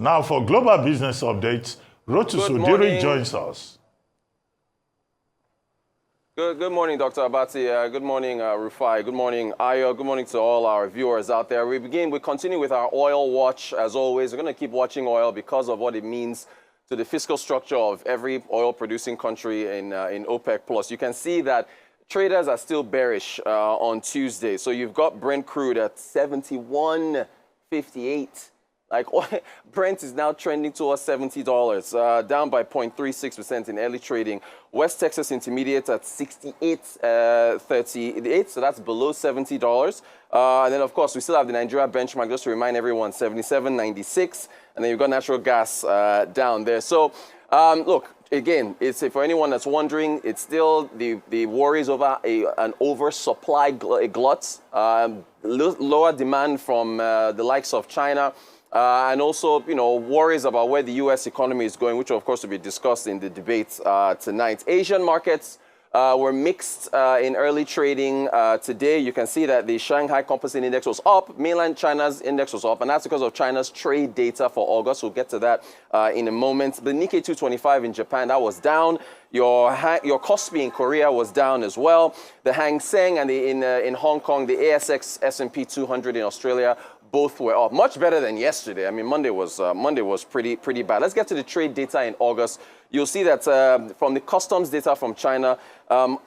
Now for global business updates, Rotus Oddiri joins us. Good morning, Dr. Abati. Good morning, Rufai. Good morning, Ayo. Good morning to all our viewers out there. We continue with our oil watch as always. We're going to keep watching oil because of what it means to the fiscal structure of every oil-producing country in OPEC+. You can see that traders are still bearish on Tuesday. So you've got Brent crude at 71.58. Like Brent is now trending towards $70, down by 0.36% in early trading. West Texas Intermediate at 68.38, so that's below $70. And then, of course, we still have the Nigeria benchmark, just to remind everyone, 77.96. And then you've got natural gas down there. So, look, again, for anyone that's wondering, it's still the worries over an oversupply glut, lower demand from the likes of China. And also, worries about where the U.S. economy is going, which, of course, will be discussed in the debate tonight. Asian markets were mixed in early trading today. You can see that the Shanghai Composite Index was up. Mainland China's index was up, and that's because of China's trade data for August. We'll get to that in a moment. The Nikkei 225 in Japan, that was down. Your Kospi in Korea was down as well. The Hang Seng and in Hong Kong, the ASX S&P 200 in Australia, both were up. Much better than yesterday. I mean, Monday was pretty bad. Let's get to the trade data in August. You'll see that from the customs data from China,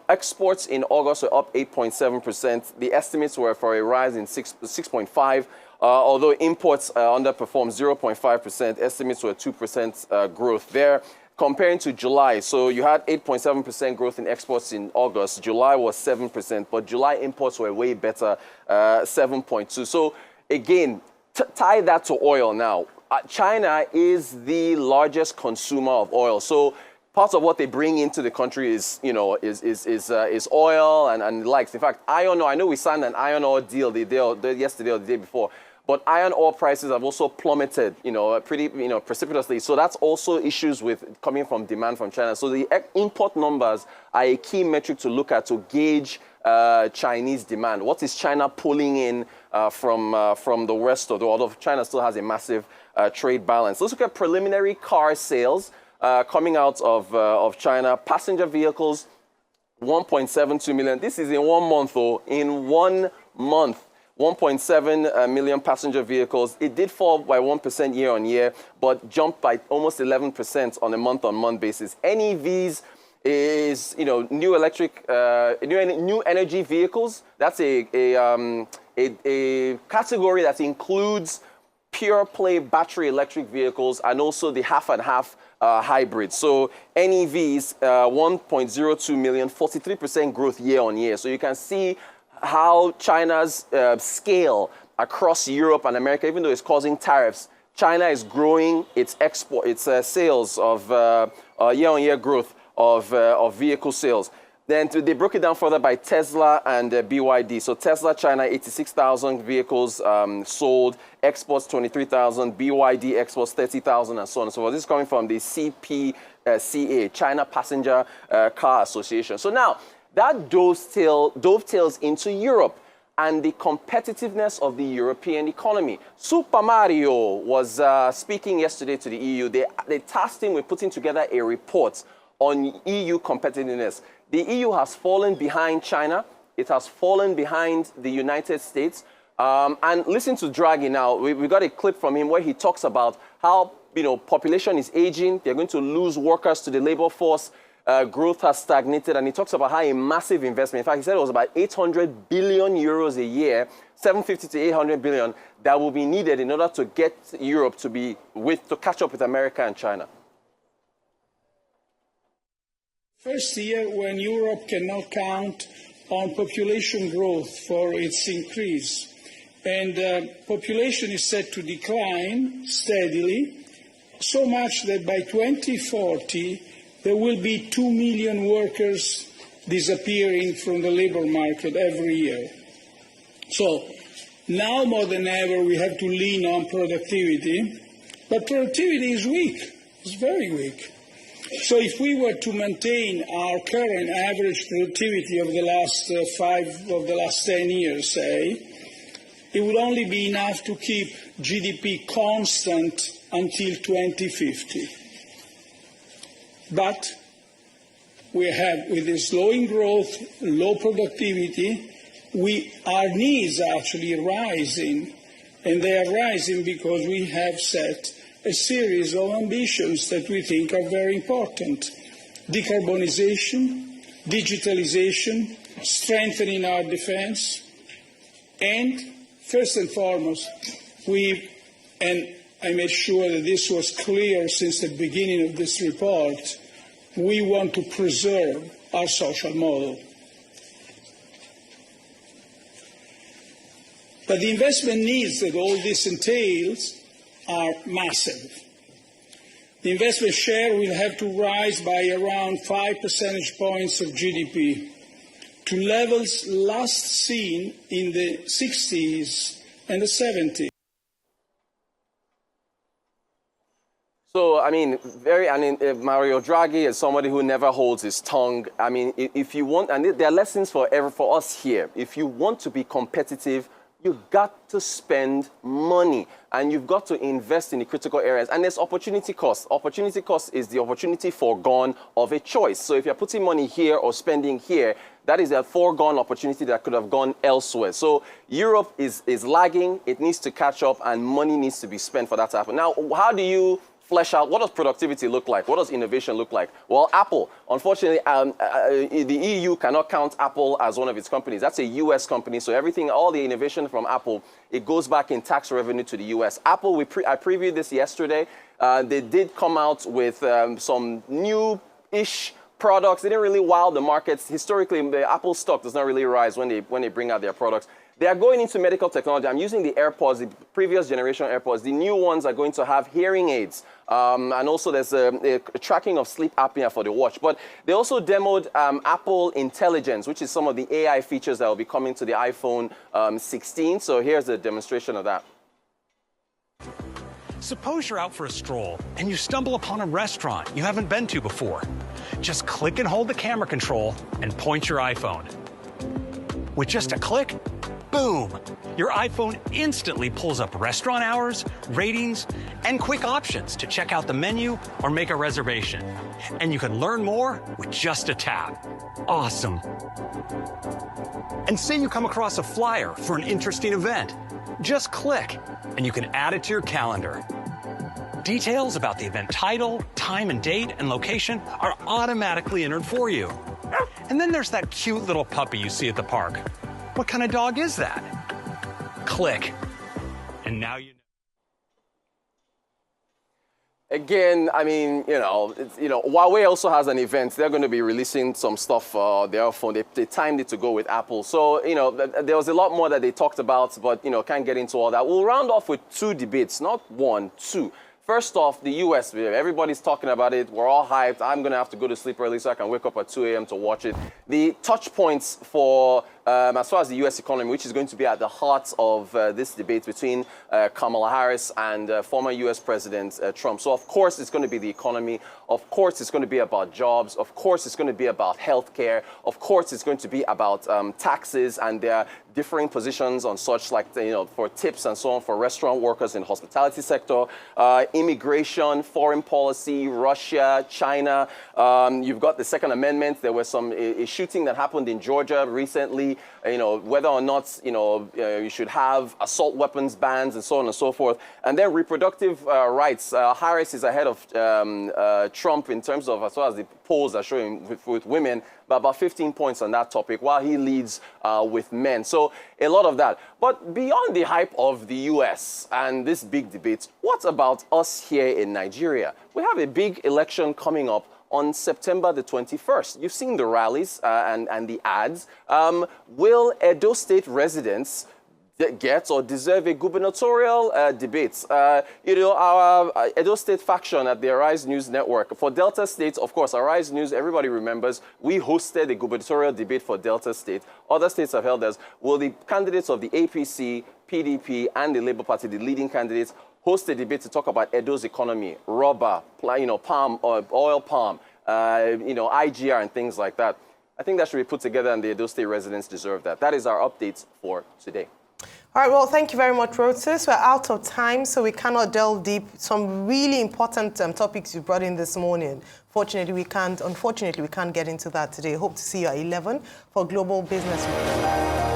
exports in August were up 8.7%. The estimates were for a rise in 6.5%. Although imports underperformed 0.5%, estimates were 2% growth there. Comparing to July, so you had 8.7% growth in exports in August. July was 7%, but July imports were way better, 7.2%. So again, tie that to oil now. China is the largest consumer of oil. So part of what they bring into the country is, is oil and the likes. In fact, iron ore, I know we signed an iron ore deal yesterday or the day before, but iron ore prices have also plummeted, precipitously. So that's also issues with coming from demand from China. So the import numbers are a key metric to look at to gauge Chinese demand. What is China pulling in from the rest of the world? Although China still has a massive trade balance. Let's look at preliminary car sales coming out of China. Passenger vehicles, 1.72 million. This is in 1 month, though. In 1 month, 1.7 million passenger vehicles. It did fall by 1% year on year, but jumped by almost 11% on a month-on-month basis. NEVs is new energy vehicles. That's a category that includes pure play battery electric vehicles and also the half and half hybrids. So NEVs, 1.02 million, 43% growth year on year. So you can see how China's scale across Europe and America, even though it's causing tariffs, China is growing its sales of year-on-year growth of vehicle sales. Then they broke it down further by Tesla and BYD. So Tesla China, 86,000 vehicles sold, exports 23,000, BYD exports 30,000, and so on and so forth. This is coming from the CPCA, China Passenger Car Association. So now, that dovetails into Europe and the competitiveness of the European economy. Super Mario was speaking yesterday to the EU. They tasked him with putting together a report on EU competitiveness. The EU has fallen behind China. It has fallen behind the United States. And listen to Draghi now. We got a clip from him where he talks about how population is aging. They're going to lose workers to the labor force. Growth has stagnated, and he talks about how a massive investment, in fact, he said it was about 800 billion euros a year, 750 to 800 billion, that will be needed in order to get Europe to catch up with America and China. First year when Europe cannot count on population growth for its increase, and population is set to decline steadily, so much that by 2040, there will be 2 million workers disappearing from the labor market every year. So now more than ever, we have to lean on productivity, but productivity is weak. It's very weak. So if we were to maintain our current average productivity of the last 10 years, say, it would only be enough to keep GDP constant until 2050. But we have, with this slowing growth, low productivity, our needs are actually rising. And they are rising because we have set a series of ambitions that we think are very important. Decarbonization, digitalization, strengthening our defense, and first and foremost, and I made sure that this was clear since the beginning of this report, we want to preserve our social model. But the investment needs that all this entails are massive. The investment share will have to rise by around 5 percentage points of GDP to levels last seen in the 60s and the 70s. So, I mean, Mario Draghi is somebody who never holds his tongue. I mean, if you want, and there are lessons for us here. If you want to be competitive, you've got to spend money and you've got to invest in the critical areas. And there's opportunity cost. Opportunity cost is the opportunity foregone of a choice. So if you're putting money here or spending here, that is a foregone opportunity that could have gone elsewhere. So Europe is lagging. It needs to catch up and money needs to be spent for that to happen. Now, how do you flesh out, what does productivity look like? What does innovation look like? Well, Apple, unfortunately, the EU cannot count Apple as one of its companies. That's a US company, so everything, all the innovation from Apple, it goes back in tax revenue to the US. Apple, I previewed this yesterday. They did come out with some new-ish products. They didn't really wow the markets. Historically, the Apple stock does not really rise when they bring out their products. They are going into medical technology. I'm using the AirPods, the previous generation AirPods. The new ones are going to have hearing aids. And also there's a tracking of sleep apnea for the watch. But they also demoed Apple Intelligence, which is some of the AI features that will be coming to the iPhone 16. So here's a demonstration of that. Suppose you're out for a stroll and you stumble upon a restaurant you haven't been to before. Just click and hold the camera control and point your iPhone. With just a click, boom! Your iPhone instantly pulls up restaurant hours, ratings, and quick options to check out the menu or make a reservation. And you can learn more with just a tap. Awesome. And say you come across a flyer for an interesting event. Just click, and you can add it to your calendar. Details about the event title, time and date, and location are automatically entered for you. And then there's that cute little puppy you see at the park. What kind of dog is that? Click. And now you know. Again, I mean, Huawei also has an event. They're going to be releasing some stuff for their phone. They timed it to go with Apple. So, there was a lot more that they talked about, but, can't get into all that. We'll round off with two debates, not one, two. First off, the U.S., everybody's talking about it. We're all hyped. I'm going to have to go to sleep early so I can wake up at 2 a.m. to watch it. The touch points for, as far as the U.S. economy, which is going to be at the heart of this debate between Kamala Harris and former U.S. President Trump. So, of course, it's going to be the economy. Of course, it's going to be about jobs. Of course, it's going to be about health care. Of course, it's going to be about taxes and their differing positions on such, like, for tips and so on for restaurant workers in the hospitality sector, immigration, foreign policy, Russia, China. You've got the Second Amendment. There was a shooting that happened in Georgia recently, whether or not, you should have assault weapons bans and so on and so forth. And then reproductive rights. Harris is ahead of Trump in terms of, as far as the polls are showing with women, but about 15 points on that topic, while he leads with men. So a lot of that. But beyond the hype of the US and this big debate, what about us here in Nigeria? We have a big election coming up on September the 21st. You've seen the rallies and the ads. Will Edo State residents get or deserve a gubernatorial debate? Our Edo State faction at the Arise News Network. For Delta State, of course, Arise News, everybody remembers, we hosted a gubernatorial debate for Delta State. Other states have held us. Will the candidates of the APC, PDP, and the Labour Party, the leading candidates, host a debate to talk about Edo's economy, rubber, palm, oil palm, IGR and things like that? I think that should be put together, and the Edo State residents deserve that. That is our update for today. All right, well, thank you very much, Rotus. We're out of time, so we cannot delve deep. Some really important topics you brought in this morning. Unfortunately, we can't get into that today. Hope to see you at 11 for Global Business Report.